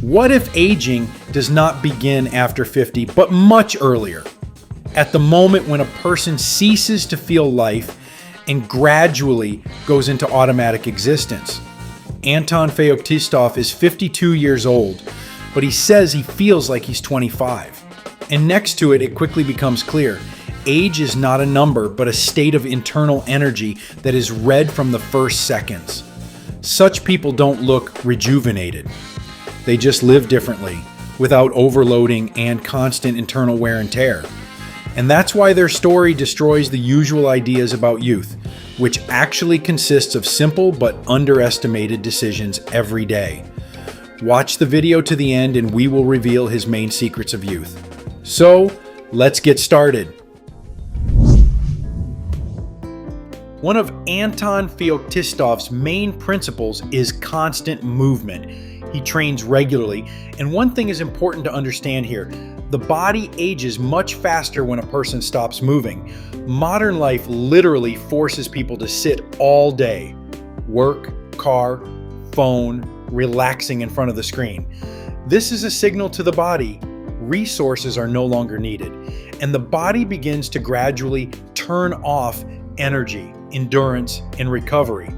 What if aging does not begin after 50, but much earlier? At the moment when a person ceases to feel life and gradually goes into automatic existence. Anton Feoktistov is 52 years old, but he says he feels like he's 25. And next to it, it quickly becomes clear. Age is not a number, but a state of internal energy that is read from the first seconds. Such people don't look rejuvenated. They just live differently, without overloading and constant internal wear and tear. And that's why their story destroys the usual ideas about youth, which actually consists of simple but underestimated decisions every day. Watch the video to the end and we will reveal his main secrets of youth. So, let's get started. One of Anton Feoktistov's main principles is constant movement. He trains regularly, and one thing is important to understand here. The body ages much faster when a person stops moving. Modern life literally forces people to sit all day. Work, car, phone, relaxing in front of the screen. This is a signal to the body. Resources are no longer needed, and the body begins to gradually turn off energy, endurance, and recovery.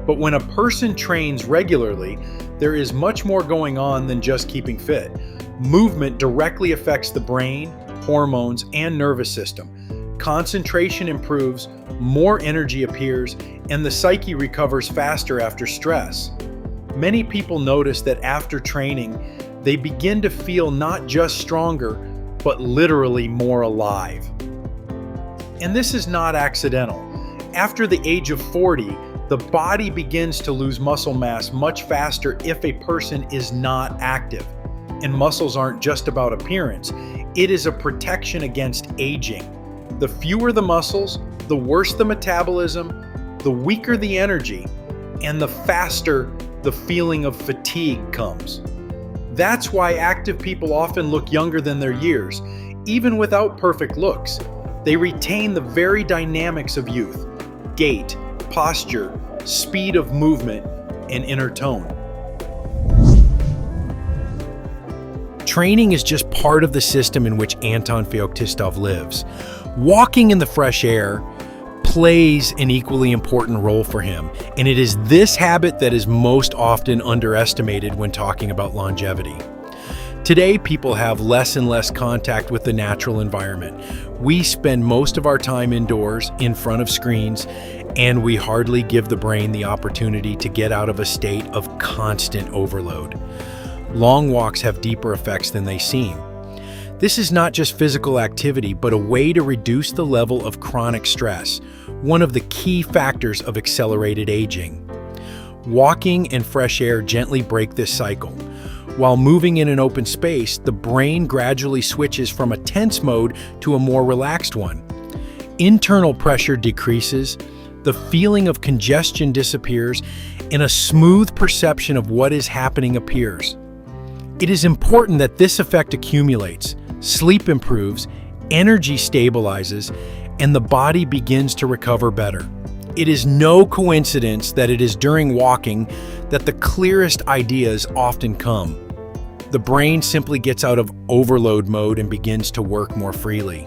But when a person trains regularly, there is much more going on than just keeping fit. Movement directly affects the brain, hormones, and nervous system. Concentration improves, more energy appears, and the psyche recovers faster after stress. Many people notice that after training, they begin to feel not just stronger, but literally more alive. And this is not accidental. After the age of 40, the body begins to lose muscle mass much faster if a person is not active. And muscles aren't just about appearance. It is a protection against aging. The fewer the muscles, the worse the metabolism, the weaker the energy, and the faster the feeling of fatigue comes. That's why active people often look younger than their years, even without perfect looks. They retain the very dynamics of youth: gait, posture, speed of movement, and inner tone. Training is just part of the system in which Anton Feoktistov lives. Walking in the fresh air plays an equally important role for him, and it is this habit that is most often underestimated when talking about longevity. Today, people have less and less contact with the natural environment. We spend most of our time indoors, in front of screens, and we hardly give the brain the opportunity to get out of a state of constant overload. Long walks have deeper effects than they seem. This is not just physical activity, but a way to reduce the level of chronic stress, one of the key factors of accelerated aging. Walking and fresh air gently break this cycle. While moving in an open space, the brain gradually switches from a tense mode to a more relaxed one. Internal pressure decreases, the feeling of congestion disappears, and a smooth perception of what is happening appears. It is important that this effect accumulates, sleep improves, energy stabilizes, and the body begins to recover better. It is no coincidence that it is during walking that the clearest ideas often come. The brain simply gets out of overload mode and begins to work more freely.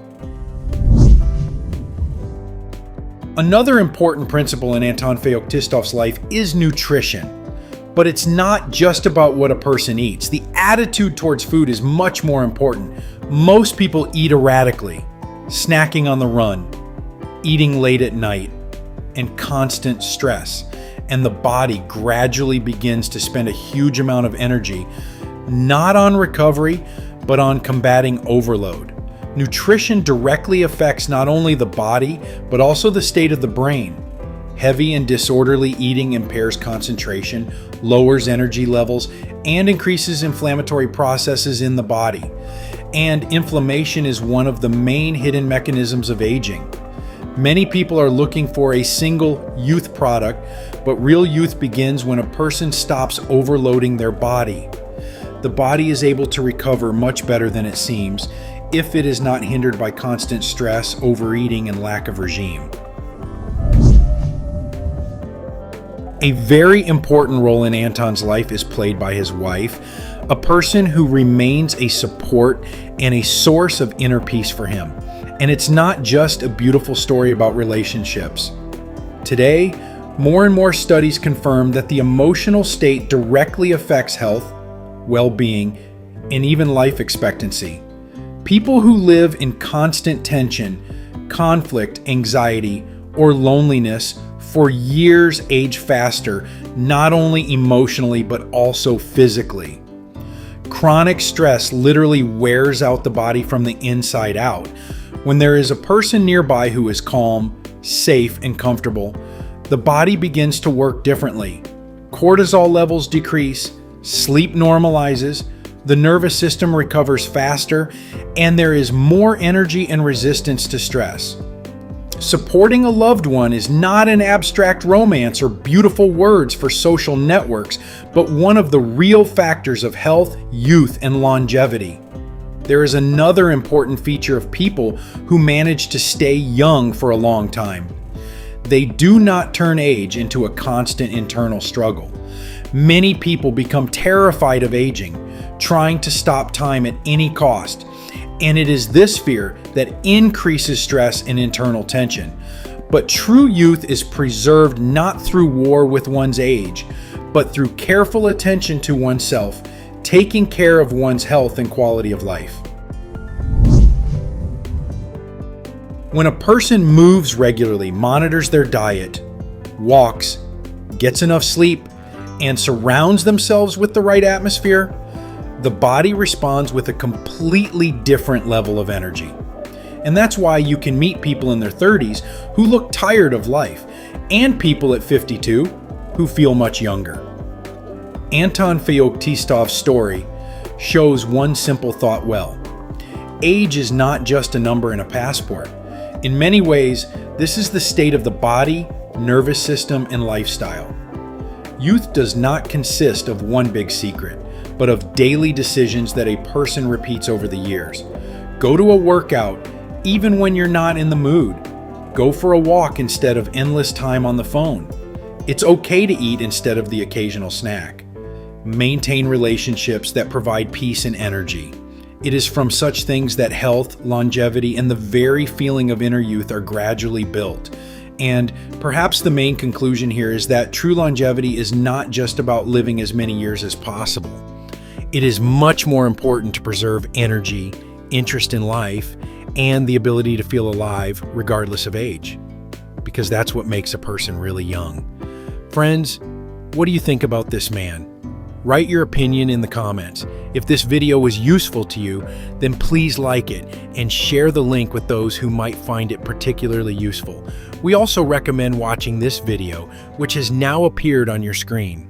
Another important principle in Anton Feoktistov's life is nutrition. But it's not just about what a person eats. The attitude towards food is much more important. Most people eat erratically, snacking on the run, eating late at night, and constant stress. And the body gradually begins to spend a huge amount of energy, not on recovery, but on combating overload. Nutrition directly affects not only the body, but also the state of the brain. Heavy and disorderly eating impairs concentration, lowers energy levels, and increases inflammatory processes in the body. And inflammation is one of the main hidden mechanisms of aging. Many people are looking for a single youth product, but real youth begins when a person stops overloading their body. The body is able to recover much better than it seems if it is not hindered by constant stress, overeating, and lack of regime. A very important role in Anton's life is played by his wife. a person who remains a support and a source of inner peace for him. And it's not just a beautiful story about relationships. Today, more and more studies confirm that the emotional state directly affects health, well-being, and even life expectancy. People who live in constant tension, conflict, anxiety, or loneliness for years age faster, not only emotionally but also physically. Chronic stress literally wears out the body from the inside out. When there is a person nearby who is calm, safe, and comfortable, the body begins to work differently. Cortisol levels decrease, sleep normalizes, the nervous system recovers faster, and there is more energy and resistance to stress. Supporting a loved one is not an abstract romance or beautiful words for social networks, but one of the real factors of health, youth, and longevity. There is another important feature of people who manage to stay young for a long time. They do not turn age into a constant internal struggle. Many people become terrified of aging, trying to stop time at any cost. And it is this fear that increases stress and internal tension. But true youth is preserved not through war with one's age, but through careful attention to oneself, taking care of one's health and quality of life. When a person moves regularly, monitors their diet, walks, gets enough sleep, and surrounds themselves with the right atmosphere, the body responds with a completely different level of energy. And that's why you can meet people in their 30s who look tired of life, and people at 52 who feel much younger. Anton Feoktistov's story shows one simple thought well. Age is not just a number in a passport. In many ways, this is the state of the body, nervous system, and lifestyle. Youth does not consist of one big secret, but of daily decisions that a person repeats over the years. Go to a workout even when you're not in the mood. Go for a walk instead of endless time on the phone. It's okay to eat instead of the occasional snack. Maintain relationships that provide peace and energy. It is from such things that health, longevity, and the very feeling of inner youth are gradually built. And perhaps the main conclusion here is that true longevity is not just about living as many years as possible. It is much more important to preserve energy, interest in life, and the ability to feel alive regardless of age, because that's what makes a person really young. Friends, what do you think about this man? Write your opinion in the comments. If this video was useful to you, then please like it and share the link with those who might find it particularly useful. We also recommend watching this video, which has now appeared on your screen.